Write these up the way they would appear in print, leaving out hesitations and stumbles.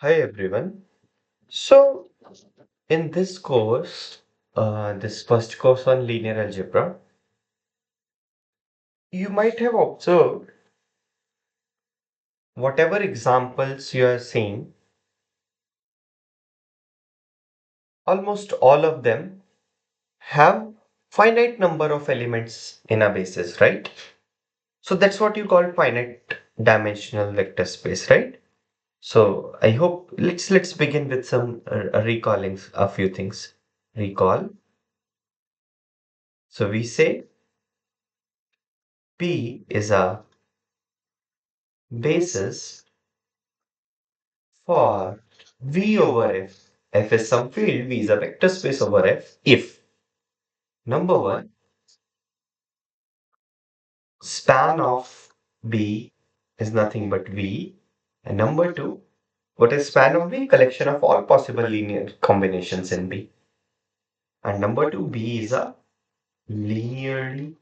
Hi everyone. So, in this course, this first course on linear algebra, you might have observed whatever examples you are seeing, almost all of them have finite number of elements in a basis, right? So that's what you call finite dimensional vector space, right? So I hope let's begin with some recalling a few things. Recall. So we say P is a basis for V over F. F is some field, V is a vector space over F if number one, span of B is nothing but V, and number two, what is span of B? Collection of all possible linear combinations in B. And number two, B is a linearly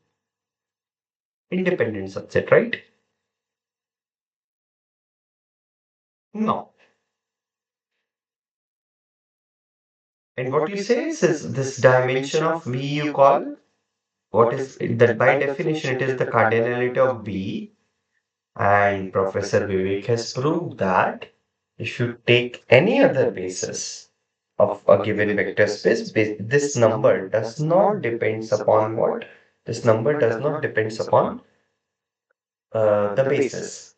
independent subset, right? No. And what you say is this dimension of V you call, what is that by definition it is the cardinality of B. And Professor Vivek has proved that if you take any other basis of a given vector space, this number does not depends upon what? This number does not depends upon the basis.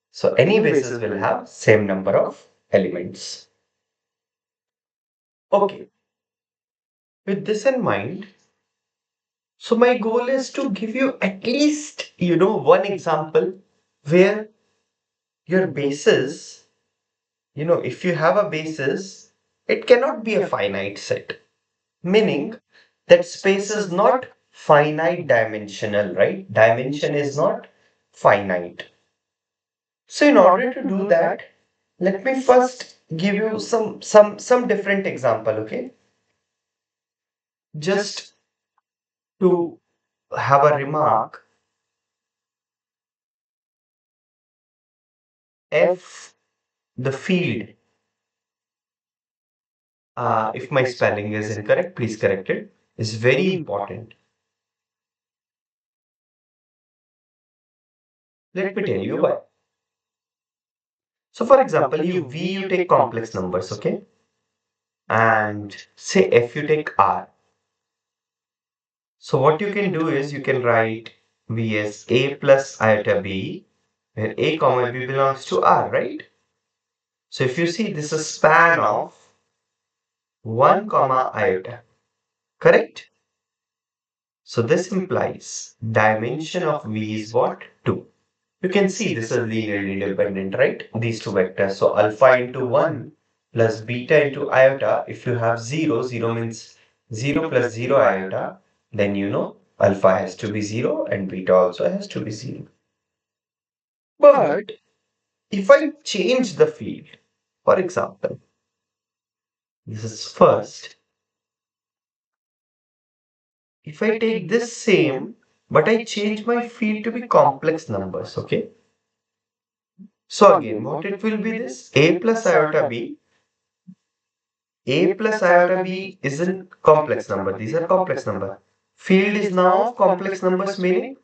So any basis will have same number of elements. Okay, with this in mind, so my goal is to give you at least, one example where your basis, if you have a basis, it cannot be a finite set, meaning that space is not finite dimensional, right? Dimension is not finite. So in order to do that, let me first give you some different example, okay? Just to have a remark, F the field, if my spelling is incorrect, please correct it, is very important. Let me tell you why. So for example, you take complex numbers, okay? And say if you take R. So what you can do is you can write V as A plus iota B, where A comma B belongs to R, right? So if you see this is span of 1 comma iota, correct? So this implies dimension of V is what? 2. You can see this is linearly independent, right? These two vectors. So alpha into 1 plus beta into iota. If you have 0, 0 means 0 plus 0 iota, then you know alpha has to be 0 and beta also has to be 0. But if I change the field, for example, this is first, if I take this same, but I change my field to be complex numbers, okay? So again, what it will be this? A plus iota b. A plus iota b is a complex number. These are complex number. Field is now of complex numbers, meaning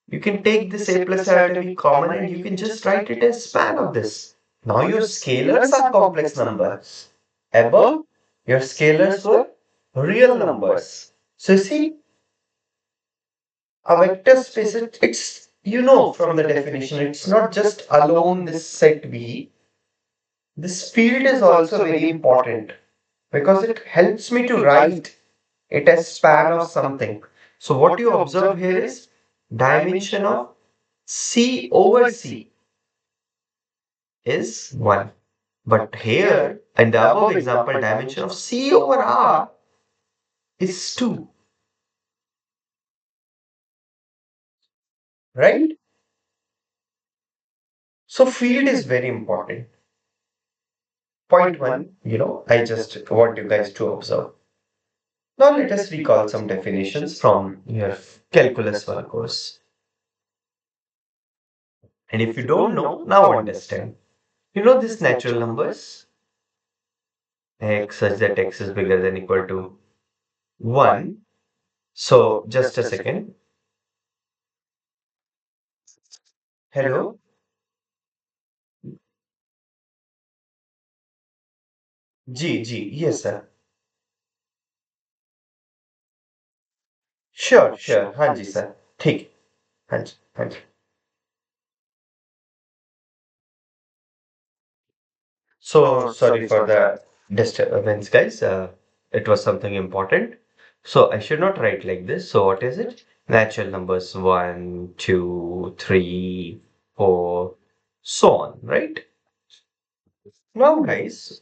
you can take this A plus iota b common and you can just write it as span of this. Now your scalars are complex numbers. Above, your scalars were real numbers. So you see, a vector space, it's, from the definition, it's not just alone this set V. This field is also very important because it helps me to write it as span of something. So what you observe here is dimension of C over C is 1. But here in the above example, dimension of C over R is 2, right? So field is very important. Point 1, I just want you guys to observe. Now let us recall some definitions from your calculus 1 course. And if you don't know, now understand. You know this natural numbers x such that x is bigger than equal to 1. So just a second. Hello? जी, yes sir. Sure हाँ जी sir ठीक हाँ जी हाँ जी So sorry for the disturbance, guys. It was something important. So I should not write like this. So what is it? Natural numbers one, two, three, four, so on, right? Now, guys,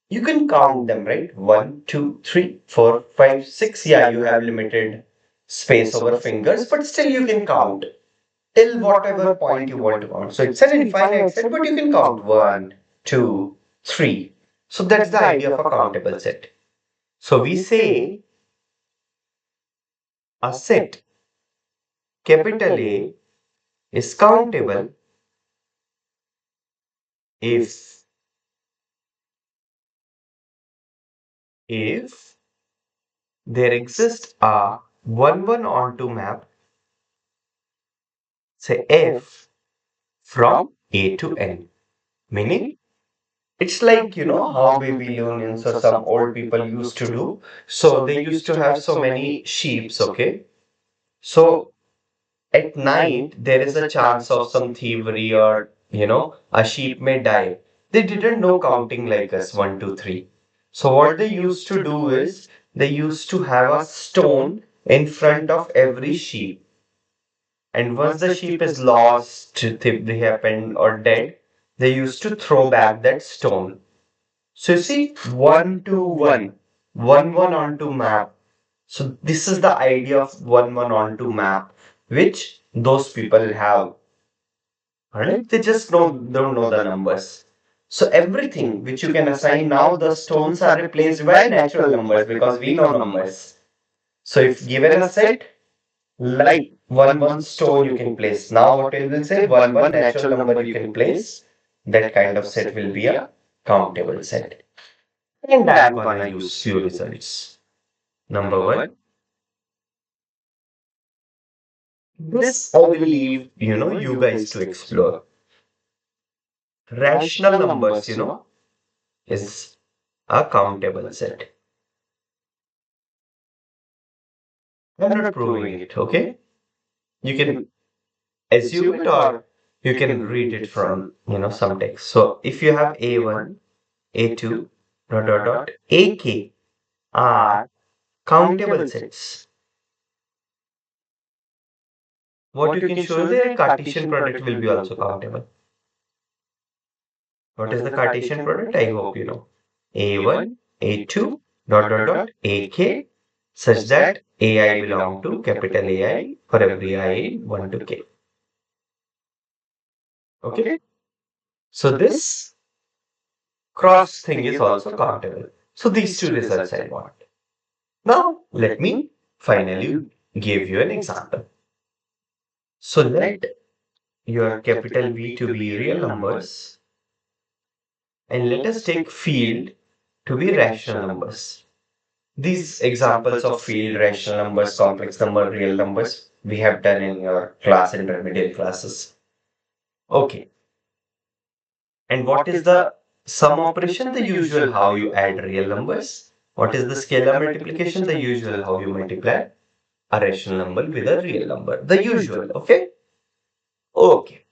you can count them, right? One, two, three, four, five, six. Yeah, you have limited space over fingers, but still you can count till whatever point you want to count. So it's an infinite set, but you can count one, two, three. So that's the idea of a countable set. So we say a set capital A is countable if if there exists a 1 1 onto map, say F, from A to N. Meaning, it's like, how Babylonians or some old people used to do. So they used to have so many sheeps, okay? So at night, there is a chance of some thievery or, a sheep may die. They didn't know counting like us, one, two, three. So what they used to do is they used to have a stone in front of every sheep. And once the sheep is lost, they happened or dead, they used to throw back that stone. So you see, one to one, one onto map. So this is the idea of one onto map, which those people have. Alright, they just don't know the numbers. So everything which you can assign now, the stones are replaced by natural numbers because we know numbers. So if given a set, like one stone you can place. Now what it will say, one natural number you can place. That kind of set will be a countable set. And I'm gonna use few results. Number one, this I will leave, you guys to explore. Rational numbers, is a countable set. I'm not proving it, okay? You can assume it or you can read it from, some text. So if you have A1, A2, AK are countable sets. What you can show their Cartesian product will be also countable. What is the Cartesian product? I hope you know. A1, A2, AK such that AI belong to capital AI for every I in 1 to K. Okay. So this cross thing is also countable. So these two results I want. Now let me finally give you an example. So let your capital V to be real numbers and let us take field to be rational numbers. These examples of field, rational numbers, complex number, real numbers, we have done in your class, intermediate classes. Okay. And what is the sum operation? The usual how you add real numbers. What is the scalar multiplication? The usual how you multiply a rational number with a real number. The usual, okay? Okay.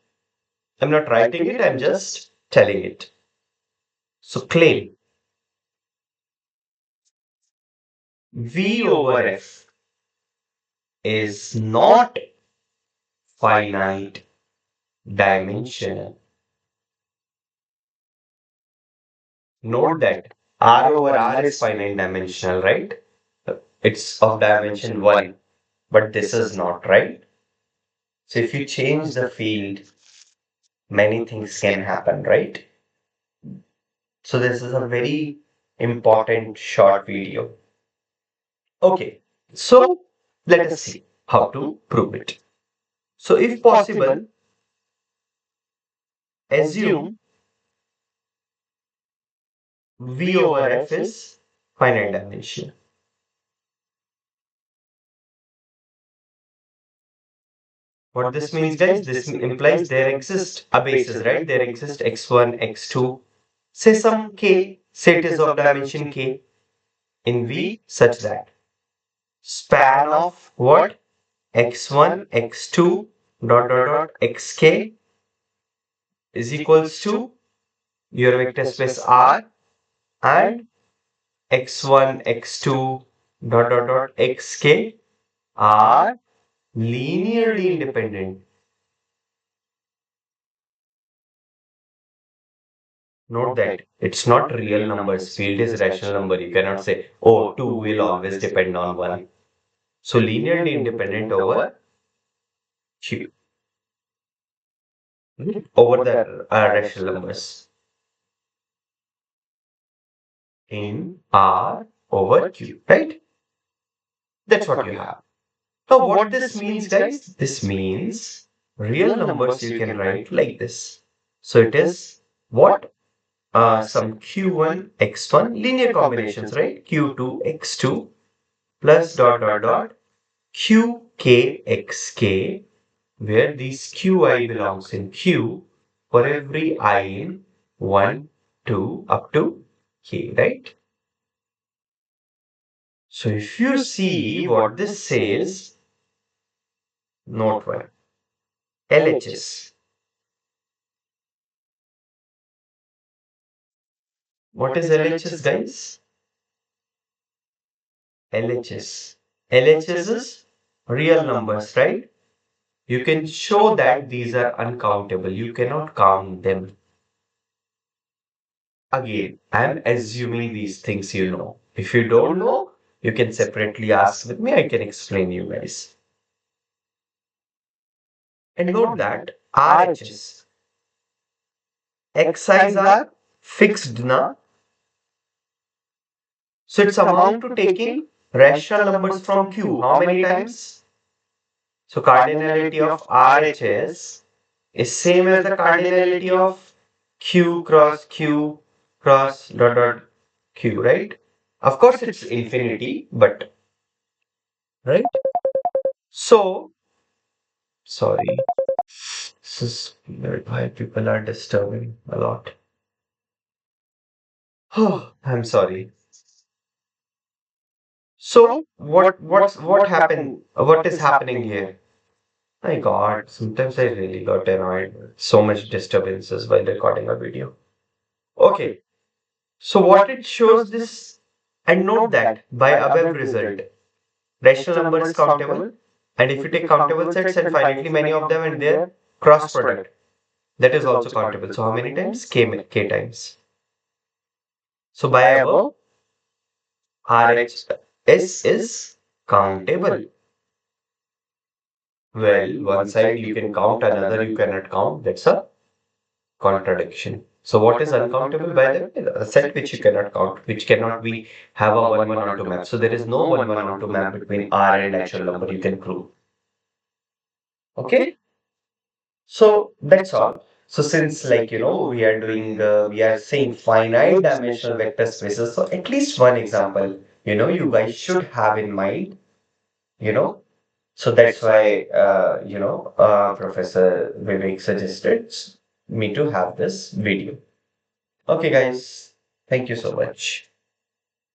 I'm not writing it, I'm just telling it. So claim V over F is not finite dimensional. Note that R over R is finite dimensional, right? It's of dimension 1, but this is not, right? So if you change the field, many things can happen, right? So this is a very important short video. Okay, so let us see how to prove it. So if possible, assume V over F is finite dimension. What this means, guys, this implies there exists a basis, right? There exists x1, x2, say some k, say it is of dimension k in V such that span of what? x1, x2, xk is equals to your vector space R, and x1, x2, xk are linearly independent. Note that it's not real numbers. Field is rational number. You cannot say, oh, 2 will always depend on 1. So linearly independent over Q, over the rational numbers in R over Q, right? That's what you have. Now what this means, guys? This means real numbers you can write like this. So it is what? Some Q1, X1 linear combinations, right? Q2, X2 plus QKXK, where this QI belongs in Q for every I in 1, 2 up to K, right? So if you see what this says, note 1, LHS. What is LHS, guys? LHS. LHS is real numbers, right? You can show that these are uncountable. You cannot count them. Again, I'm assuming these things you know. If you don't know, you can separately ask with me. I can explain you guys. And note that RHS, Xi's are fixed, na? So it's amount to taking rational numbers from Q. How many times? So cardinality of RHS is same as the cardinality of Q cross Q, right? Of course, it's infinity, but right? So, sorry, this is why people are disturbing a lot. Oh, I'm sorry. So, what happened? What is happening here? My God, sometimes I really got annoyed. So much disturbances while recording a video. Okay, so what it shows this, and note that by above result, rational number is countable, and if you take countable sets and finitely many of them and their cross product, that is also countable. So how many times? K times. So by above, RHS is countable. Well, one side you can count, another you cannot count. That's a contradiction. So what is uncountable? By the way, a set which you cannot count, which cannot be have a 1 1 onto map. So there is no 1 1 onto map between R and natural number you can prove. Okay. So that's all. So since we are saying finite dimensional vector spaces. So at least one example, you guys should have in mind, you know. So that's why, Professor Vivek suggested me to have this video. Okay, guys. Thank you so much.